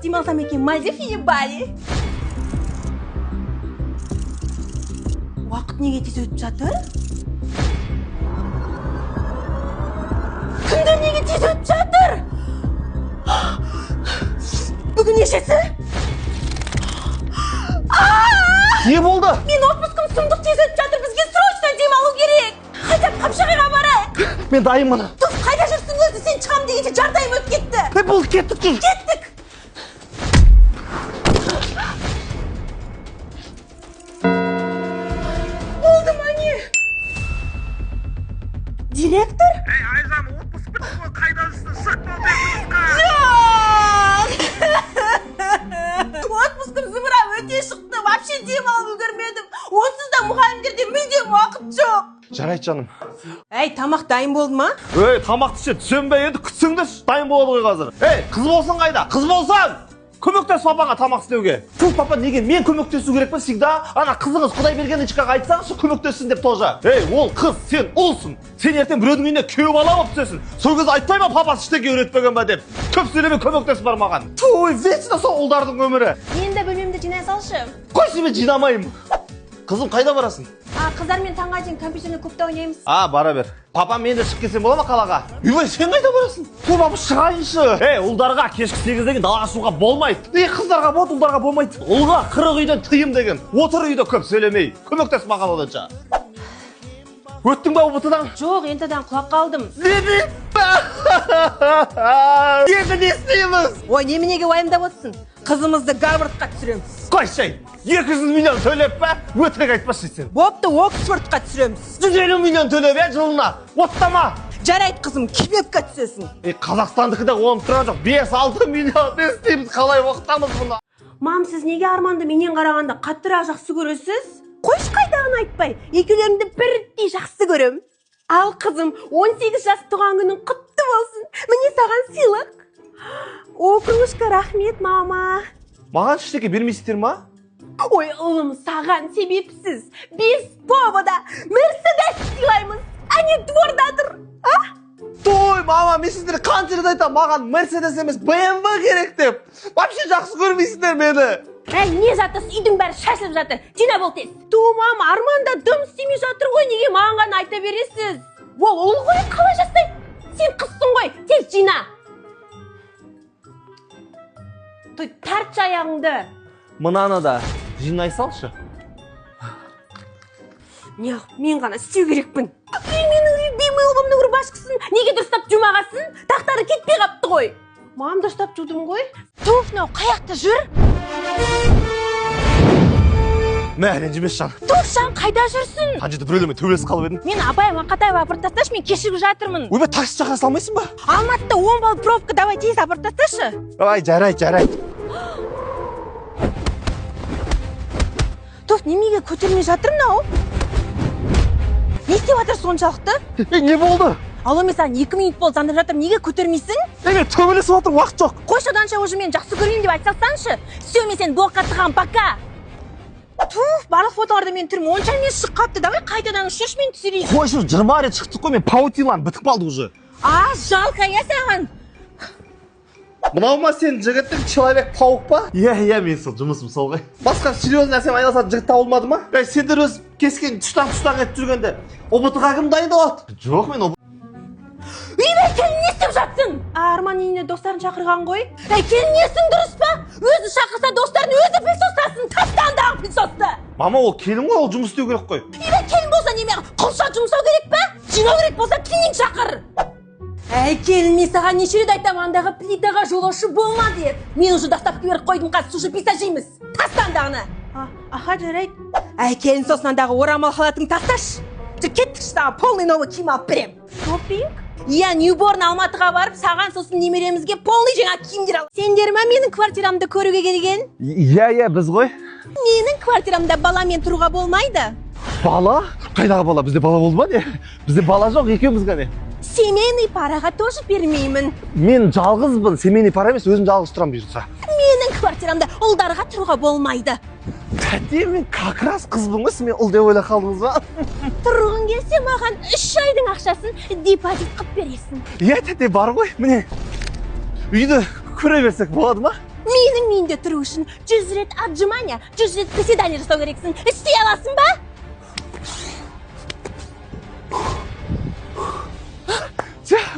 демалсам екен, Мальдив или Бали? Уақыт неге тез өтіп жатыр? Күндер неге тез өтіп жатыр? Бүгін нешесі? Не болды? Мен отпускым сұмдық тез өтіп жатыр, бізге срочно демалу керек. Хотя Қапшағайға барайық. Мен дайынмын. Туф, қайда жүрсің өзі? Сен шығам дегенше жарты айым өтіп кетті. Бұл кеттік жүр. Кеттік. Oldu ма не? Директор? Ей, Айжан, отпуск бітті ғой, қайдасың? Шық болды. Отпускым зымырап өте шықты. Вообще демалып үлгермедім. Онсыз да мұғалімдерде мүлдем уақыт жоқ. Жарайды жаным. Әй, тамақ дайын болды ма? Ей, тамақты ше, түсінбей енді күтсіңдер, дайын болады ғой қазір. Ей, қыз болсын қайда? Қыз болсын! Көмектес папаға тамақ істеуге. Туф, папа, неге мен көмектесу керек па всегда? Ана қызыңыз Құдай берген ичкаға айтсаңшы, көмектессін деп тоже. Ей, ол қыз, сен ұлсың. Сен ертең біреудің үйіне күйеу бала болып түсесің. Сол кезде айтпай ма папасы ештеңе үйретпеген ба деп. Көп сөйлеме, көмектес бар маған. Туй, вечно сол ұлдардың өмірі. Мен де бөлмемді жинай салшы. Қой себе жинамайым. Қызым, қайда барасың? Қыздармен таңға дейін компьютерде көпті ойнаймыз. Бара бер. Папа, мен де шығып келсем бола ма қалаға? Үйбай, сен қайда барасың? Тур, папа, шығайыншы. Ей, ұлдарға кешкі 8-ден далаға шығуға болмайды. Қыздарға болады, ұлдарға болмайды. Ұлға 40 үйден тыйым деген. Отыр үйде көп сөйлемей. Көмектес маған оданша. Өттің ба ұбытыдан? Жоқ, ентадан құлақ қалдым. Не енді не істейміз? Ой, неменеге уайымдап отырсың? Қызымызды Гарвардқа түсіреміз. Қойшай, 200 миллион төлеп па? Өтірік айтпашы сен. Бопты, Оксфордқа түсіреміз. 150 миллион төлеп жылына. Оттама. Жарайды қызым, Квебекке түсесің. Қазақстандікі де оңып тұрған жоқ. 5-6 миллион не істейміз, қалай оқытамыз бұны? Мам, сіз неге Арманды менен қарағанда қаттырақ жақсы көресіз? Қойш қайдағын айтпай, екеулеріңді бірдей жақсы көрем. Ал қызым, 18 жас туған күнің құтты болсын. Міне саған сыйлық. О, кружка, рахмет, мама. Маған ештеңе бермейсіздер ма? Ой, ұлым, саған себепсіз. Без повода Мерседес сыйлаймыз. Әне двордадыр. Той, мама, мен сіздер қанша рет айтам, маған Мерседес емес, BMW керек деп. Вообще жақсы көрмейсіздер мені. Әй, не жатыс, үйдің бәрі шашылып жатыр. Жина бол тез. Мам, Арманда дым істемей жатыр ғой, неге маған ғана айта бересіз? Ол ұл ғой, қалай жастай? Сен қызсың ғой, тез жина. Той, тартшы аяғыңды. Мынаны да жинай салшы. Неғып, мен ғана істеу керекпін. Менің үйбеймі ұлғымның ұрбашқысын, неге дұрыстап жумағасын? Тақтары кетпей қапты ғой. Мам, дұрыстап жудым ғой. Туф, мынау қаяқта жүр? Мә, ренжімес жан. Туф, жан, қайда жүрсің? Қанжеті біреулермен төбелесіп қалып едім. Мен апайым Ақатаева апарып тасташы, мен кешігіп жатырмын. Ойбай, такси шақыра салмайсың ба? Алматыда 10 балл пробка, давай тез апарып тасташы. Ай, жарайды. Туф, немеге көтермей жатыр мынау? Не істеп жатыр соншалықты? Не болды? Алло, мен саған 2 минут болды звондап жатырмын, неге көтермейсің? Мен төбелесіп жатыр, уақыт жоқ. Қойшы оданша уже мен жақсы көрейін деп айтсаңшы. Все, мен сені блокқа тығам, пока. Туф, барлық фотоларда мен түрім онша емес шығып қапты. Давай қайтадан үшеш мен түсірейін. Қойшы, 20 рет шықтық қой, мен паутинлан бітіп қалды уже. Жалко, я саған. Мынау ма сен жігіттің человек-паук па? Иә, мен сол жұмысым сол ғой. Басқа серьезный нәрсемен айналысатын жігіт табылмады ма? Сендер өз кескен тұштан етіп жүргенде ұбытыға кім дайындалады? Жоқ, мен Үйбай, келін не істеп жатсың? Арман үйіне достарын шақырған ғой. Келін несің дұрыс па? Өзі шақырса достарын өзі пілсостасын, тастандағы пілсосты. Мама, ол келін ғой, ол жұмыс істеу керек қой. Үйбай, келін болса немеғі құлша жұмсау керек па? Жинау керек болса клининг шақыр. Келін, мен саған неше рет айтам, андағы плитаға жолаушы болма деп. Мен уже доставка беріп қойдым, қазір уже писа жейміз. Тастандағыны. Аха, жарайды. Келін, сосын андағы орамал халатын тасташ. Кеттік саған полный новый киім алып берем. Шоппинг? Иә, Ньюборн Алматыға барып, саған сосын немеремізге полный жаңа киімдер ал. Сендер ма менің квартирамды көруге келген? Иә, біз ғой. Менің квартирамда баламен тұруға болмайды. Бала? Қайдағы бала? Бізде бала болды ма не? Бізде бала жоқ, екеуміз ғана. Семейный параға тоже бермеймін. Мен жалғызбын, семейный пара емес, өзім жалғыз тұрам бұйырса. Менің квартирамда ұлдарға тұруға болмайды. Тәте, мен как раз қызбын ғой, мен ұл деп ойлап қалдыңыз ба? Тұрғың келсе, маған 3 айдың ақшасын депозит қып бересің. Иә, тәте, бар ғой, міне. Үйді көре берсек болады ма? Менің үйінде тұру үшін 100 рет отжимания, 100 рет приседание жасау керексің. Істей аласың ба?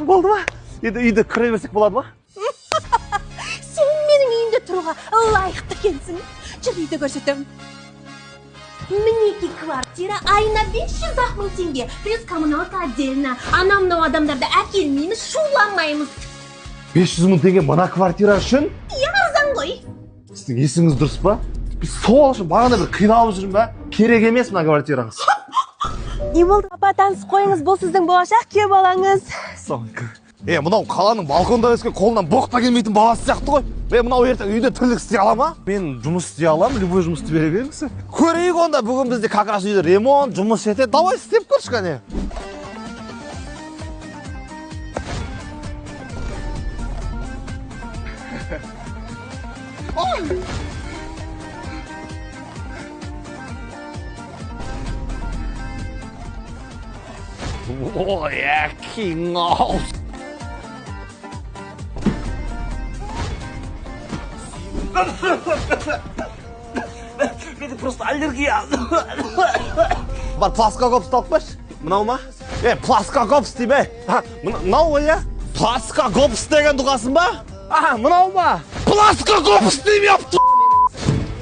Болды ма? Енді үйді кіре берсек болады ма? Сен менің үйімде тұруға лайықты екенсің. Жүр үйді көрсетем. Мінеки квартира айына 500 мың теңге. Плюс коммуналка отдельно. Анау-мынау адамдарды әкелмейміз, шуланмаймыз. 500 мың теңге мына квартира үшін? Иә, арзан ғой. Сіздің есіңіз дұрыс па? Біз сол үшін бағана бір қиналып жүрмін ба? Керек емес мына квартираңыз. Не болды? Папа, танысып қойыңыз, бұл сіздің болашақ күйеу балаңыз. Мынау қаланың балконда өскен қолынан боқта келмейтін баласы сияқты ғой. Мынау ертең үйде тірлік істей ала ма? Мен жұмыс істей аламын, любой жұмысты бере беріңіз. Көрейік онда, бүгін бізде как раз үйде ремонт, жұмыс етеді. Давай істеп көрші кәне. Ой, әкең-ау. Менде просто аллергия. Бар пластика коп ұсталып қойшы. Мынау ма? Пластика коп істей бе? Мынау ғой, е? Пластика коп істеген дұғасын ба? Мынау ма? Пластика коп істейм япты.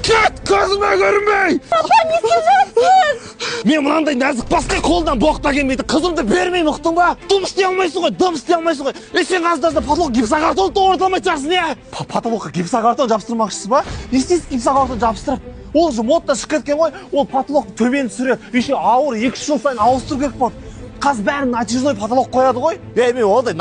Кет, көзіме көрінбей! Папа, не істеп жүрсіз? Мен мынандай нәзік басқа қолдан боқта келмейді. Қызымды бермей мұқтың ба? Дым істей алмайсың ғой, дым істей алмайсың ғой. Сен қазір потолок гипсокартон тоғыртылмай тұрсың, не? Потолокқа гипсокартон жабыстырмақшысыз ба? Не істейсіз гипсокартон жабыстырып? Ол же модта шығып кеткен ғой. Ол потолок төбені түсіреді. Еще ауыр 2 жыл сайын ауыстыру керек болады. Қазір бәрін натяжной потолок қояды ғой. Мен ондай